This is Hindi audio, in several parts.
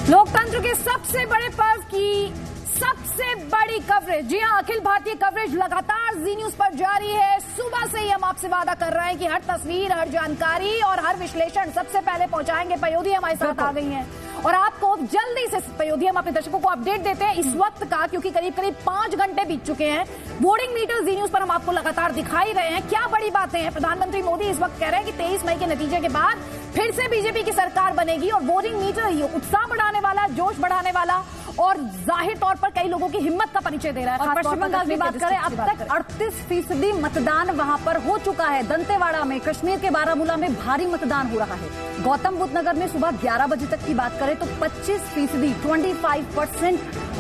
लोकतंत्र के सबसे बड़े पर्व की सबसे बड़ी कवरेज, जी हां, अखिल भारतीय कवरेज लगातार जी न्यूज पर जारी है। सुबह से ही हम आपसे वादा कर रहे हैं कि हर तस्वीर, हर जानकारी और हर विश्लेषण सबसे पहले पहुंचाएंगे। पयोधी हमारे साथ आ गई हैं और आपको जल्दी से पयोधी हम अपने दर्शकों को अपडेट देते हैं इस वक्त का, क्योंकि करीब करीब 5 घंटे बीत चुके हैं। वोटिंग मीटर जी न्यूज पर हम आपको लगातार दिखाई रहे हैं। क्या बड़ी बातें हैं? प्रधानमंत्री मोदी इस वक्त कह रहे हैं कि 23 मई के नतीजे के बाद फिर से बीजेपी की सरकार बनेगी और वोटिंग मीटर ये उत्साह बढ़ाने वाला, जोश बढ़ाने वाला और जाहिर तौर पर कई लोगों की हिम्मत का परिचय दे रहा है। और पश्चिम बंगाल की बात करें, अब तक 38% मतदान वहां पर हो चुका है। दंतेवाड़ा में, कश्मीर के बारामूला में भारी मतदान हो रहा है। गौतम बुद्ध नगर में सुबह 11 बजे तक की बात करें तो 25%, 25%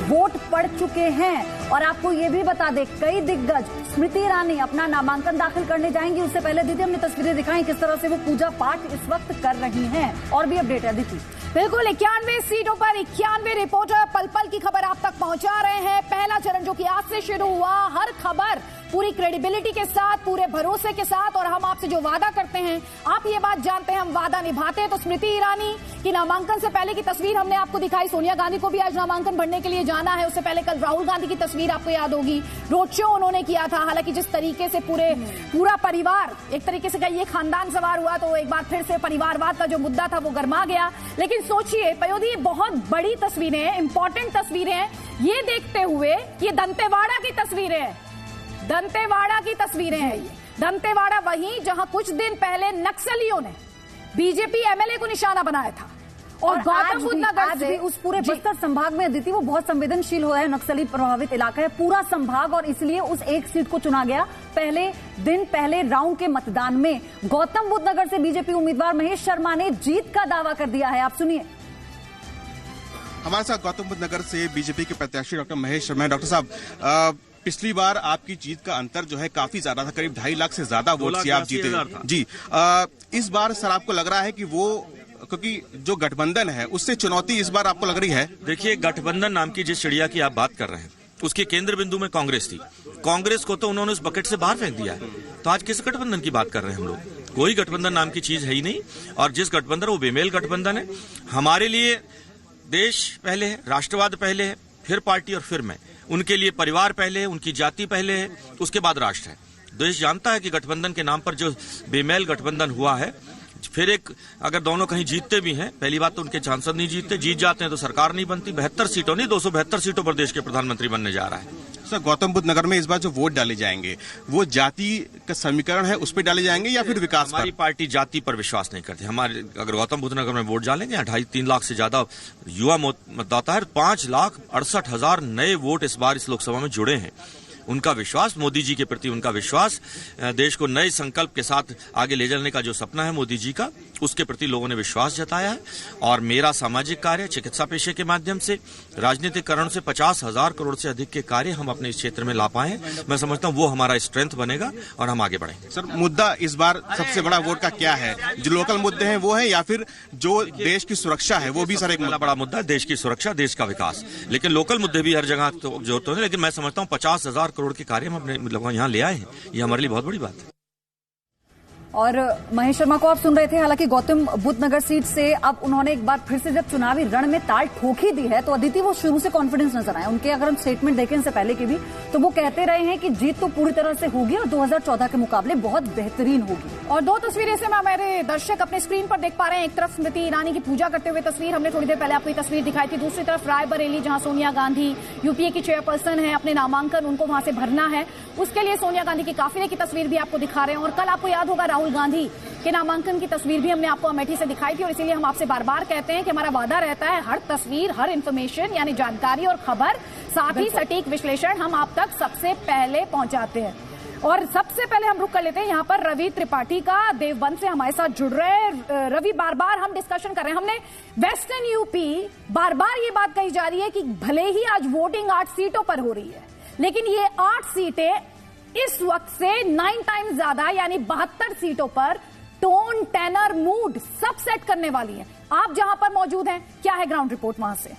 वोट पड़ चुके हैं। और आपको ये भी बता दें, कई दिग्गज, स्मृति ईरानी अपना नामांकन दाखिल करने जाएंगी। उससे पहले दीदी हमने तस्वीरें दिखाई किस तरह से वो पूजा पाठ इस वक्त कर रही हैं। और भी अपडेट है दीदी। बिल्कुल, 91 सीटों पर 91 रिपोर्टर पल पल की खबर आप तक पहुंचा रहे हैं। पहला चरण जो कि आज से शुरू हुआ, हर खबर पूरी क्रेडिबिलिटी के साथ, पूरे भरोसे के साथ, और हम आपसे जो वादा करते हैं आप ये बात जानते हैं हम वादा निभाते हैं। तो स्मृति ईरानी की नामांकन से पहले की तस्वीर हमने आपको दिखाई। सोनिया गांधी को भी आज नामांकन भरने के लिए जाना है। उससे पहले कल राहुल गांधी की तस्वीर आपको याद होगी, रोड शो उन्होंने किया था। हालांकि जिस तरीके से पूरा परिवार, एक तरीके से कहिए खानदान सवार हुआ, तो एक बार फिर से परिवारवाद का जो मुद्दा था वो गर्मा गया। लेकिन सोचिए पयोधी, बहुत बड़ी तस्वीरें हैं, इंपॉर्टेंट तस्वीरें हैं। ये देखते हुए ये दंतेवाड़ा की तस्वीरें हैं, दंतेवाड़ा की तस्वीरें हैं। ये दंतेवाड़ा वहीं जहां कुछ दिन पहले नक्सलियों ने बीजेपी एमएलए को निशाना बनाया था। और गौतम बुद्ध नगर से उस पूरे बस्तर संभाग में अदिति वो बहुत संवेदनशील हुआ है, नक्सली प्रभावित इलाका है पूरा संभाग, और इसलिए उस एक सीट को चुना गया। पहले राउंड के मतदान में गौतम बुद्ध नगर से बीजेपी उम्मीदवार महेश शर्मा ने जीत का दावा कर दिया है। आप सुनिए। हमारे साथ गौतम बुद्ध नगर से बीजेपी के प्रत्याशी डॉक्टर महेश शर्मा। डॉक्टर साहब, पिछली बार आपकी जीत का अंतर जो है काफी ज्यादा था, करीब 2.5 लाख से ज्यादा वोट से आप जीते जी। इस बार सर आपको लग रहा है कि वो, क्योंकि जो गठबंधन है उससे चुनौती इस बार आपको लग रही है? देखिए, गठबंधन नाम की जिस चिड़िया की आप बात कर रहे हैं उसके केंद्र बिंदु में कांग्रेस थी। कांग्रेस को तो उन्होंने उस बकेट से बाहर फेंक दिया है। तो आज किस गठबंधन की बात कर रहे हैं हम लोग? कोई गठबंधन नाम की चीज है ही नहीं। और जिस गठबंधन, वो बेमेल गठबंधन है। हमारे लिए देश पहले है, राष्ट्रवाद पहले है, फिर पार्टी और फिर मैं। उनके लिए परिवार पहले है, उनकी जाति पहले है, उसके बाद राष्ट्र है। देश जानता है कि गठबंधन के नाम पर जो बेमेल गठबंधन हुआ है, फिर एक, अगर दोनों कहीं जीतते भी हैं, पहली बात तो उनके सांसद नहीं जीतते, जीत जाते हैं तो सरकार नहीं बनती। 72 सीटों नहीं, 272 सीटों पर देश के प्रधानमंत्री बनने जा रहा है। सर, गौतम बुद्ध नगर में इस बार जो वोट डाले जाएंगे वो जाति का समीकरण है उस पर डाले जाएंगे या फिर विकास? हमारी पार्टी जाति पर विश्वास नहीं करती। हमारे अगर गौतम बुद्ध नगर में वोट डालेंगे, 2.5-3 लाख से ज्यादा युवा मतदाता है, 5,68,000 नए वोट इस बार इस लोकसभा में जुड़े हैं। उनका विश्वास, मोदी जी के प्रति उनका विश्वास, देश को नए संकल्प के साथ आगे ले जाने का जो सपना है मोदी जी का, उसके प्रति लोगों ने विश्वास जताया है। और मेरा सामाजिक कार्य, चिकित्सा पेशे के माध्यम से, राजनीतिकरण से 50,000 करोड़ से अधिक के कार्य हम अपने इस क्षेत्र में ला पाए हैं। मैं समझता हूं वो हमारा स्ट्रेंथ बनेगा और हम आगे बढ़ेंगे। सर, मुद्दा इस बार सबसे बड़ा वोट का क्या है? जो लोकल मुद्दे हैं वो है या फिर जो देश की सुरक्षा है वो भी सर एक बड़ा मुद्दा है? देश की सुरक्षा, देश का विकास। लेकिन लोकल मुद्दे भी हर जगह तो जोड़ते हैं। लेकिन मैं समझता हूँ 50,000 करोड़ के कार्य हम अपने मतलब यहाँ ले आए हैं, ये हमारे लिए बहुत बड़ी बात है। और महेश शर्मा को आप सुन रहे थे। हालांकि गौतम बुद्ध नगर सीट से अब उन्होंने एक बार फिर से जब चुनावी रण में ताल ठोक ही दी है, तो अदिति वो शुरू से कॉन्फिडेंस नजर आए उनके। अगर हम स्टेटमेंट देखें इनसे पहले की भी, तो वो कहते रहे हैं कि जीत तो पूरी तरह से होगी और 2014 के मुकाबले बहुत बेहतरीन होगी। और 2 तस्वीरें से हमारे दर्शक अपने स्क्रीन पर देख पा रहे हैं। एक तरफ स्मृति ईरानी की पूजा करते हुए तस्वीर हमने थोड़ी देर पहले आपको ये तस्वीर दिखाई थी। दूसरी तरफ रायबरेली, जहां सोनिया गांधी यूपीए की चेयरपर्सन है, अपने नामांकन उनको वहां से भरना है, उसके लिए सोनिया गांधी के काफिले की तस्वीर भी आपको दिखा रहे हैं। और कल आपको याद होगा राहुल गांधी के नामांकन की तस्वीर भी हमने आपको अमेठी से दिखाई थी। और इसीलिए हम आपसे बार बार कहते हैं कि हमारा वादा रहता है हर तस्वीर, हर इंफॉर्मेशन यानी जानकारी और खबर, साथ ही सटीक विश्लेषण हम आप तक सबसे पहले पहुंचाते हैं। और सबसे पहले हम रुक कर लेते हैं यहाँ पर रवि त्रिपाठी का, देवबंद से हमारे साथ जुड़ रहे हैं। रवि, बार बार हम डिस्कशन कर रहे हैं, हमने वेस्टर्न यूपी, बार बार ये बात कही जा रही है कि भले ही आज वोटिंग 8 सीटों पर हो रही है, लेकिन ये 8 सीटें इस वक्त से 9 टाइम्स ज्यादा यानी 72 सीटों पर टोन, टेनर, मूड सब सेट करने वाली है। आप जहां पर मौजूद हैं, क्या है ग्राउंड रिपोर्ट वहां से?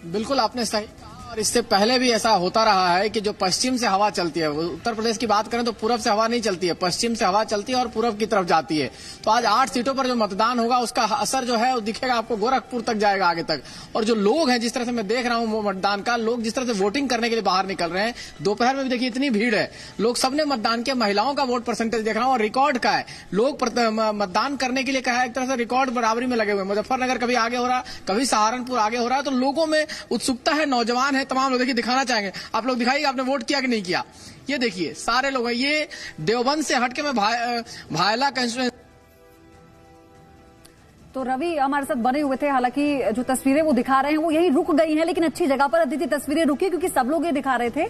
बिल्कुल आपने सही कहा। और इससे पहले भी ऐसा होता रहा है कि जो पश्चिम से हवा चलती है, उत्तर प्रदेश की बात करें तो पूरब से हवा नहीं चलती है, पश्चिम से हवा चलती है और पूरब की तरफ जाती है। तो आज 8 सीटों पर जो मतदान होगा उसका असर जो है वो दिखेगा आपको, गोरखपुर तक जाएगा आगे तक। और जो लोग हैं, जिस तरह से मैं देख रहा हूँ मतदान का, लोग जिस तरह से वोटिंग करने के लिए बाहर निकल रहे हैं, दोपहर में भी देखिए इतनी भीड़ है, लोग सबने मतदान किया। महिलाओं का वोट परसेंटेज देख रहा हूँ और रिकॉर्ड का है, लोग मतदान करने के लिए कहा है, एक तरह से रिकॉर्ड बराबरी में लगे हुए। मुजफ्फरनगर कभी आगे हो रहा, कभी सहारनपुर आगे हो रहा है, तो लोगों में उत्सुकता है, नौजवान है, तमाम लोग देखिए दिखाना चाहेंगे। आप लोग दिखाइए आपने वोट किया कि नहीं किया। ये देखिए सारे लोग हैं, ये देवबंद से हटके मैं भायला कंस्टिट्यूएंसी। तो रवि हमारे साथ बने हुए थे, हालांकि जो तस्वीरें वो दिखा रहे हैं वो यही रुक गई हैं, लेकिन अच्छी जगह पर अदिति तस्वीरें रुकी, क्योंकि सब लोग ये दिखा रहे थे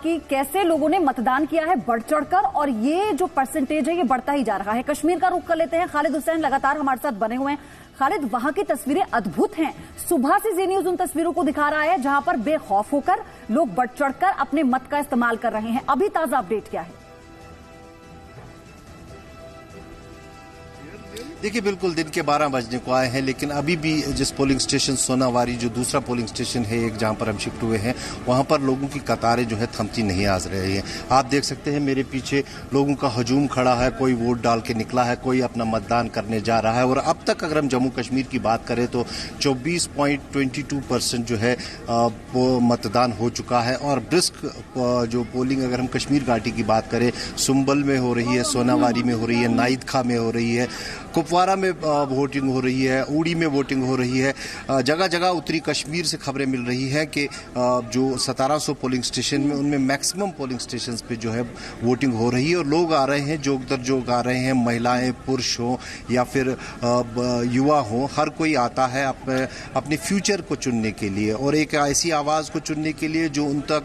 कि कैसे लोगों ने मतदान किया है बढ़ चढ़कर, और ये जो परसेंटेज है ये बढ़ता ही जा रहा है। कश्मीर का रुख कर लेते हैं, खालिद हुसैन लगातार हमारे साथ बने हुए हैं। खालिद, वहां की तस्वीरें अद्भुत हैं। सुबह से जी न्यूज उन तस्वीरों को दिखा रहा है जहां पर बेखौफ होकर लोग बढ़ चढ़कर अपने मत का इस्तेमाल कर रहे हैं। अभी ताजा अपडेट क्या है? देखिए, बिल्कुल दिन के 12 बजने को आए हैं, लेकिन अभी भी जिस पोलिंग स्टेशन सोनावारी, जो दूसरा पोलिंग स्टेशन है एक जहां पर हम शिफ्ट हुए हैं, वहां पर लोगों की कतारें जो है थमती नहीं आ रही हैं। आप देख सकते हैं मेरे पीछे लोगों का हजूम खड़ा है, कोई वोट डाल के निकला है, कोई अपना मतदान करने जा रहा है। और अब तक अगर हम जम्मू कश्मीर की बात करें तो 24.22% जो है वो मतदान हो चुका है। और ब्रिस्क जो पोलिंग अगर हम कश्मीर घाटी की बात करें, सुंबल में हो रही है, सोनावारी में हो रही है, नाइदखा में हो रही है, कुपवारा में वोटिंग हो रही है, उड़ी में वोटिंग हो रही है। जगह जगह उत्तरी कश्मीर से खबरें मिल रही हैं कि जो 1700 पोलिंग स्टेशन में, उनमें मैक्सिमम पोलिंग स्टेशन पे जो है वोटिंग हो रही है। और लोग आ रहे हैं, जोग दर जोग आ रहे हैं, महिलाएं, पुरुष हो या फिर युवा हो, हर कोई आता है अपने फ्यूचर को चुनने के लिए और एक ऐसी आवाज़ को चुनने के लिए जो उन तक,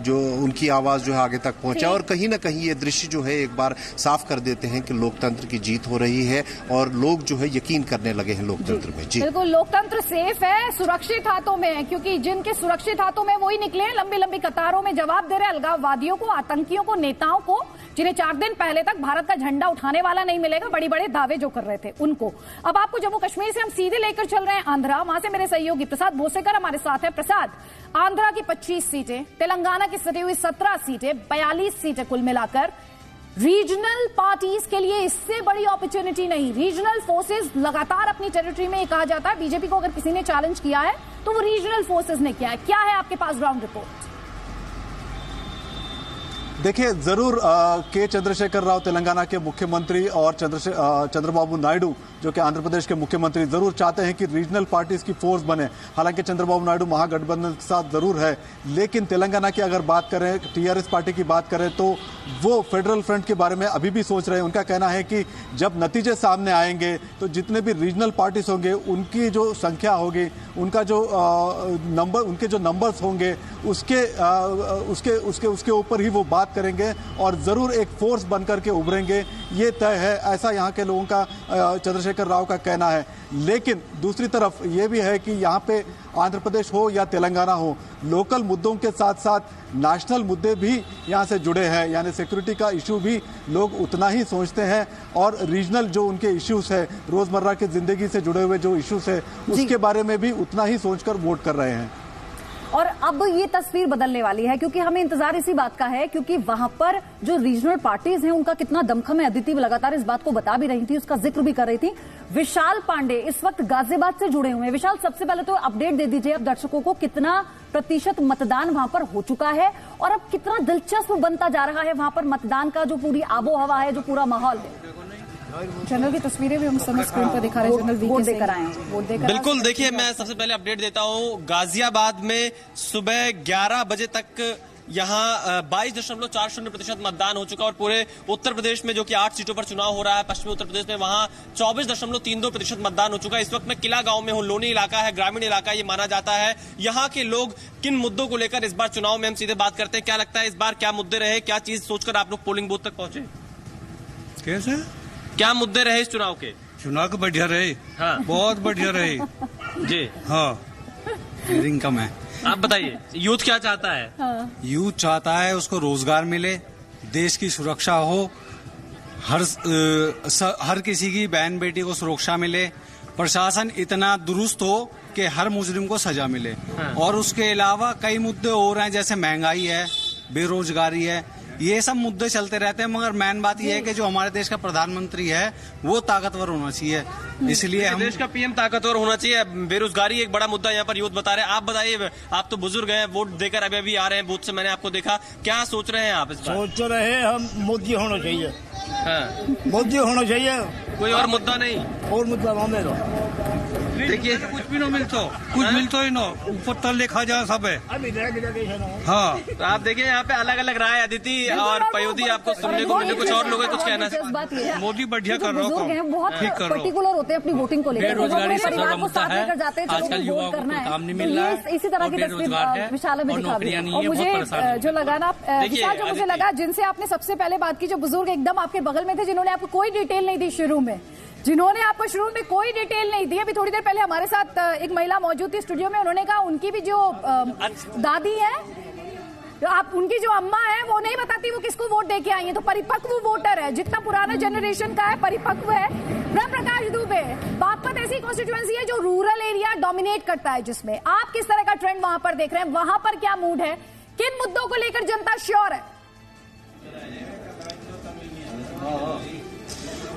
जो उनकी आवाज़ जो है आगे तक पहुंचा। और कहीं ना कहीं ये दृश्य जो है एक बार साफ कर देते हैं कि लोकतंत्र की जीत हो रही है और लोग जो है यकीन करने लगे हैं लोकतंत्र में। जी बिल्कुल, लोकतंत्र सेफ है, सुरक्षित हाथों में है, क्योंकि जिनके सुरक्षित हाथों में वही निकले हैं, लंबी लंबी कतारों में जवाब दे रहे हैं अलगाववादियों को, आतंकियों को, नेताओं को, जिन्हें 4 दिन पहले तक भारत का झंडा उठाने वाला नहीं मिलेगा, बड़ी बड़े दावे जो कर रहे थे उनको। अब आपको जम्मू कश्मीर से हम सीधे लेकर चल रहे हैं आंध्रा। वहां से मेरे सहयोगी प्रसाद भोसेकर हमारे साथ है। प्रसाद, आंध्रा की 25 सीटें, तेलंगाना की सटी हुई 17 सीटें, 42 सीटें कुल मिलाकर। रीजनल पार्टीज के लिए इससे बड़ी अपॉर्चुनिटी नहीं। रीजनल फोर्सेस लगातार अपनी टेरिटरी में, कहा जाता है बीजेपी को अगर किसी ने चैलेंज किया है तो वो रीजनल फोर्सेस ने किया है। क्या है आपके पास ग्राउंड रिपोर्ट? देखिए, जरूर के चंद्रशेखर राव तेलंगाना के मुख्यमंत्री और चंद्रबाबू नायडू जो कि आंध्र प्रदेश के मुख्यमंत्री जरूर चाहते हैं कि रीजनल पार्टीज की फोर्स बने। हालांकि चंद्रबाबू नायडू महागठबंधन के साथ जरूर है, लेकिन तेलंगाना की अगर बात करें, टीआरएस पार्टी की बात करें, तो वो फेडरल फ्रंट के बारे में अभी भी सोच रहे हैं। उनका कहना है कि जब नतीजे सामने आएंगे तो जितने भी रीजनल पार्टीज होंगे उनकी जो संख्या होगी, उनका जो उनके जो नंबर्स होंगे उसके ऊपर ही वो बात करेंगे और जरूर एक फोर्स बनकर के उभरेंगे, ये तय है, ऐसा यहाँ के लोगों का, चंद्रशेखर राव का कहना है। लेकिन दूसरी तरफ ये भी है कि यहाँ पे आंध्र प्रदेश हो या तेलंगाना हो, लोकल मुद्दों के साथ साथ नेशनल मुद्दे भी यहाँ से जुड़े हैं, यानी सिक्योरिटी का इशू भी लोग उतना ही सोचते हैं और रीजनल जो उनके इश्यूज है, रोजमर्रा की जिंदगी से जुड़े हुए जो इश्यूज है, उसके बारे में भी उतना ही सोचकर वोट कर रहे हैं। और अब ये तस्वीर बदलने वाली है, क्योंकि हमें इंतजार इसी बात का है, क्योंकि वहां पर जो रीजनल पार्टीज हैं उनका कितना दमखम है। अदिति लगातार इस बात को बता भी रही थी, उसका जिक्र भी कर रही थी। विशाल पांडे इस वक्त गाजियाबाद से जुड़े हुए हैं। विशाल, सबसे पहले तो अपडेट दे दीजिए अब दर्शकों को, कितना प्रतिशत मतदान वहां पर हो चुका है और अब कितना दिलचस्प बनता जा रहा है वहां पर मतदान का जो पूरी आबो हवा है, जो पूरा माहौल है। जनरल की तस्वीरें भी हम समय स्क्रीन पर दिखा रहे हैं। जनरल वोट देकर आए हैं। बिल्कुल, देखिए मैं सबसे पहले अपडेट देता हूं। गाजियाबाद में सुबह 11 बजे तक यहाँ 22.40% मतदान हो चुका और पूरे उत्तर प्रदेश में जो कि 8 सीटों पर चुनाव हो रहा है, पश्चिमी उत्तर प्रदेश में, वहां 24.32% मतदान हो चुका है। इस वक्त मैं किला गांव में हूं। लोनी इलाका है, ग्रामीण इलाका ये माना जाता है। यहाँ के लोग किन मुद्दों को लेकर इस बार चुनाव में, हम सीधे बात करते हैं, क्या लगता है इस बार क्या मुद्दे रहे, क्या चीज सोचकर आप लोग पोलिंग बूथ तक पहुंचे? कैसे, क्या मुद्दे रहे इस चुनाव के? चुनाव को बढ़िया रहे। हाँ, बहुत बढ़िया रहे जी। हाँ, इनकम है। आप बताइए, यूथ क्या चाहता है? हाँ। यूथ चाहता है उसको रोजगार मिले, देश की सुरक्षा हो, हर किसी की बहन बेटी को सुरक्षा मिले, प्रशासन इतना दुरुस्त हो कि हर मुजरिम को सजा मिले। और उसके अलावा कई मुद्दे हो रहे हैं, जैसे महंगाई है, बेरोजगारी है, ये सब मुद्दे चलते रहते हैं। मगर मेन बात यह है कि जो हमारे देश का प्रधानमंत्री है वो ताकतवर होना चाहिए, इसलिए हम देश का पीएम ताकतवर होना चाहिए। बेरोजगारी एक बड़ा मुद्दा यहाँ पर यूथ बता रहे हैं। आप बताइए, आप तो बुजुर्ग हैं, वोट देकर अभी अभी आ रहे हैं बूथ से, मैंने आपको देखा, क्या सोच रहे हैं आप इस बार? सोच रहे हैं हम मोदी होना चाहिए। हाँ। मोदी होना चाहिए, कोई और मुद्दा नहीं? और मुद्दा माने दो। देखिए कुछ भी नहीं मिलता, कुछ मिलता ही ना, ऊपर तल लिखा जाए सब है। हाँ, तो आप देखिए यहाँ पे अलग अलग राय, अदिति और पयोधी आपको सुनने को मिले। कुछ और लोग कुछ कहना है? मोदी बढ़िया कर रहा हो, बहुत पर्टिकुलर होते हैं अपनी वोटिंग को लेकर, बेरोजगारी सबसे बड़ा मुद्दा है। आजकल युवाओं को काम नहीं मिल रहा है, इसी तरह की तस्वीर विशाल में दिखा दी। और मुझे जो लगा ना विशाल, जो मुझे लगा जिनसे आपने सबसे पहले बात की, जो बुजुर्ग एकदम आपके बगल में थे, जिन्होंने आपको कोई डिटेल नहीं दी शुरू में, जिन्होंने आपको शुरू में कोई डिटेल नहीं दी। अभी थोड़ी देर पहले हमारे साथ एक महिला मौजूद थी स्टूडियो में, उन्होंने कहा उनकी भी जो दादी है, आप उनकी जो अम्मा है, वो नहीं बताती वो किसको वोट दे के आई है। तो परिपक्व वोटर है, जितना पुराना जनरेशन का है, परिपक्व है। ब्रह्म प्रकाश दुबे, बागपत ऐसी कॉन्स्टिट्यूएंसी है जो रूरल एरिया डोमिनेट करता है, जिसमें आप किस तरह का ट्रेंड वहां पर देख रहे हैं? वहां पर क्या मूड है? किन मुद्दों को लेकर जनता श्योर है?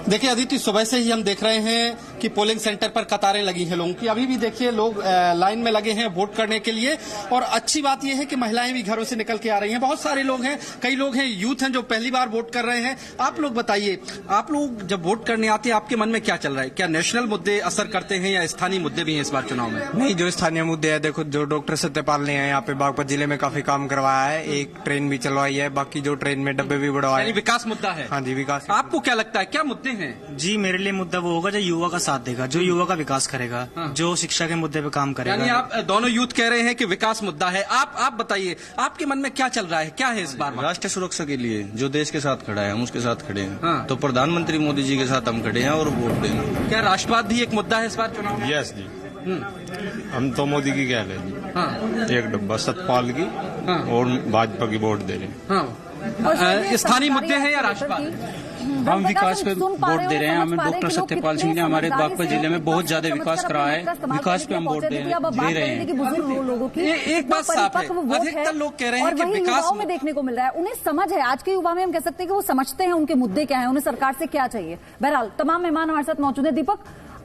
देखिए अदिति, सुबह से ही हम देख रहे हैं कि पोलिंग सेंटर पर कतारें लगी हैं लोगों की। अभी भी देखिए लोग लाइन में लगे हैं वोट करने के लिए। और अच्छी बात यह है कि महिलाएं भी घरों से निकल के आ रही हैं। बहुत सारे लोग हैं, कई लोग हैं, यूथ हैं जो पहली बार वोट कर रहे हैं। आप लोग बताइए, आप लोग जब वोट करने आते हैं आपके मन में क्या चल रहा है? क्या नेशनल मुद्दे असर करते हैं या स्थानीय मुद्दे भी हैं इस बार चुनाव में? नहीं, जो स्थानीय मुद्दे हैं, देखो जो डॉक्टर सत्यपाल ने यहाँ पे बागपत जिले में काफी काम करवाया है, एक ट्रेन भी चलवाई है, बाकी जो ट्रेन में डब्बे भी बढ़वाए। विकास मुद्दा है? हाँ जी, विकास। आपको क्या लगता है क्या मुद्दे हैं? जी, मेरे लिए मुद्दा वो होगा जो युवा का साथ देगा, जो युवा का विकास करेगा, जो शिक्षा के मुद्दे पे काम करेगा। यानी आप दोनों यूथ कह रहे हैं कि विकास मुद्दा है। आप बताइए, आपके मन में क्या चल रहा है, क्या है इस बार? राष्ट्रीय सुरक्षा के लिए जो देश के साथ खड़ा है, हम उसके साथ खड़े हैं। तो प्रधानमंत्री मोदी जी के साथ हम खड़े हैं और वोट देंगे। क्या राष्ट्रवाद भी एक मुद्दा है इस बार चुनाव में? यस जी, हम तो मोदी की कह रहे हैं जी। एक डब्बा सतपाल की और भाजपा की वोट दे रहे हैं। स्थानीय मुद्दे हैं या राष्ट्रवाद? हम विकास पे वोट दे रहे हैं। हमें डॉक्टर सत्यपाल सिंह ने हमारे बागपत जिले में बहुत ज्यादा विकास कराया है, विकास पे हम वोट दे रहे हैं। एक बात साफ है, अधिकतर लोग कह रहे हैं कि विकास में देखने को मिल रहा है। उन्हें समझ है, आज के युवा में हम कह सकते हैं कि वो समझते हैं उनके मुद्दे क्या है, उन्हें सरकार से क्या चाहिए। बहरहाल तमाम मेहमान हमारे साथ मौजूद है। दीपक,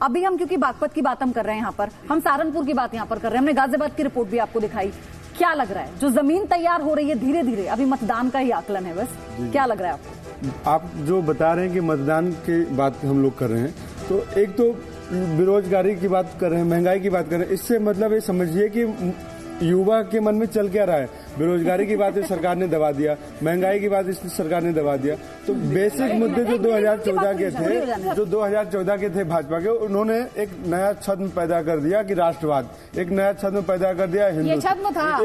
अभी हम क्योंकि बागपत की बात हम कर रहे हैं, यहाँ पर हम सहारनपुर की बात यहाँ पर कर रहे हैं, हमने गाजियाबाद की रिपोर्ट भी आपको दिखाई। क्या लग रहा है, जो जमीन तैयार हो रही है धीरे धीरे, अभी मतदान का ही आकलन है बस, क्या लग रहा है आपको? आप जो बता रहे हैं कि मतदान की बात हम लोग कर रहे हैं, तो एक तो बेरोजगारी की बात कर रहे हैं, महंगाई की बात कर रहे हैं, इससे मतलब ये समझिए कि युवा के मन में चल क्या रहा है। बेरोजगारी की बात सरकार ने दबा दिया, महंगाई की बात सरकार ने दबा दिया। तो बेसिक मुद्दे जो 2014 के थे, जो 2014 के थे भाजपा के, उन्होंने एक नया छद्म पैदा कर दिया कि राष्ट्रवाद, एक नया छद्म पैदा कर दिया हिंदुत्व।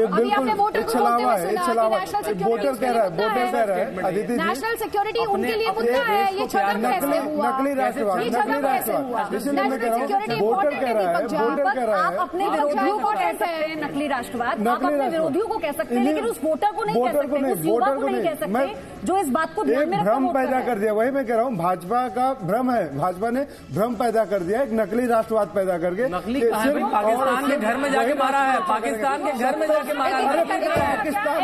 बिल्कुल छलावा है, एक छलावा। वोटर कह रहा है, वोटर कह रहा है अदिति नेशनल सिक्योरिटी उनके लिए मुद्दा है, ये नकली राष्ट्रवाद, नकली राष्ट्रवाद, इसलिए मैं कह रहा हूँ वोटर कह रहा है, वोटर कह रहा है। अपने विरोधियों को कह सकते हैं नकली राष्ट्रवाद, आप अपने विरोधियों को कह सकते हैं, लेकिन उस वोटर को नहीं कह सकते, उस युवा को नहीं कह सकते जो इस बात को ध्यान में भ्रम पैदा कर दिया। वही मैं कह रहा हूँ, भाजपा का भ्रम है, भाजपा ने भ्रम पैदा कर दिया, एक नकली राष्ट्रवाद पैदा करके। नकली पाकिस्तान के घर में जाके मारा है, पाकिस्तान के घर में जाके मारा है, पाकिस्तान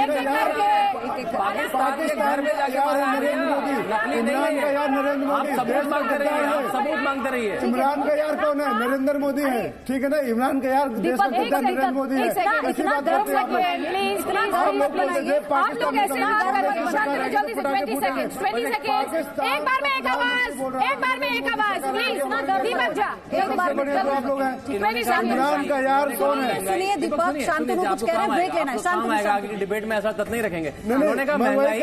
के घर में जाके मारा है नरेंद्र मोदी। इमरान का यार नरेंद्र मोदी, सबूत मांगते रहिए, आप सबूत मांगते रहिए। इमरान का यार कौन है? नरेंद्र मोदी है, ठीक है ना। इमरान का यार देश का पिता नरेंद्र मोदी है। ऐसी बात करते हैं आप लोग ऐसे बात कर रहे हैं। जल्दी से 20 सेकंड, एक बार में एक आवाज, एक बार में एक आवाज, प्लीज दीपक झा, एक बार आप लोग हैं। इमरान का यार कौन है? सुनिए दीपक, शांतनु कुछ कह रहे हैं, ब्रेक लेना है। शांतनु डिबेट में ऐसा तक नहीं रखेंगे। उन्होंने कहा महंगाई,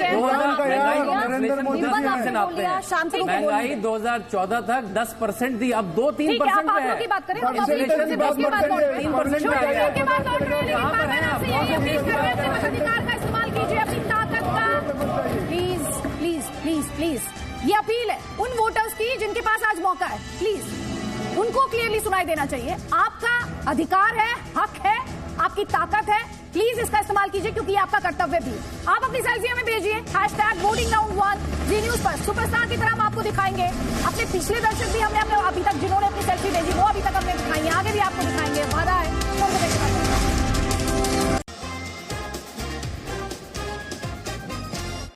इमरान का यार नरेंद्र मोदी से नापते हैं। महंगाई 2014 तक 10% थी, अब 2-3% पे है। 3% अधिकार का इस्तेमाल कीजिए, अपनी ताकत का। प्लीज प्लीज प्लीज प्लीज, ये अपील है उन वोटर्स की जिनके पास आज मौका है, प्लीज उनको क्लियरली सुनाई देना चाहिए। आपका अधिकार है, हक है, आपकी ताकत है, प्लीज इसका इस्तेमाल कीजिए, क्योंकि ये आपका कर्तव्य भी है। आप अपनी सेल्फी हमें भेजिए, #voting round 1 जी न्यूज पर सुपरस्टार की तरह हम आपको दिखाएंगे। अपने पिछले दर्शक भी हमने अभी तक जिन्होंने अपनी सेल्फी भेजी वो अभी तक हमने दिखाई है, आगे भी आपको दिखाएंगे, वादा है।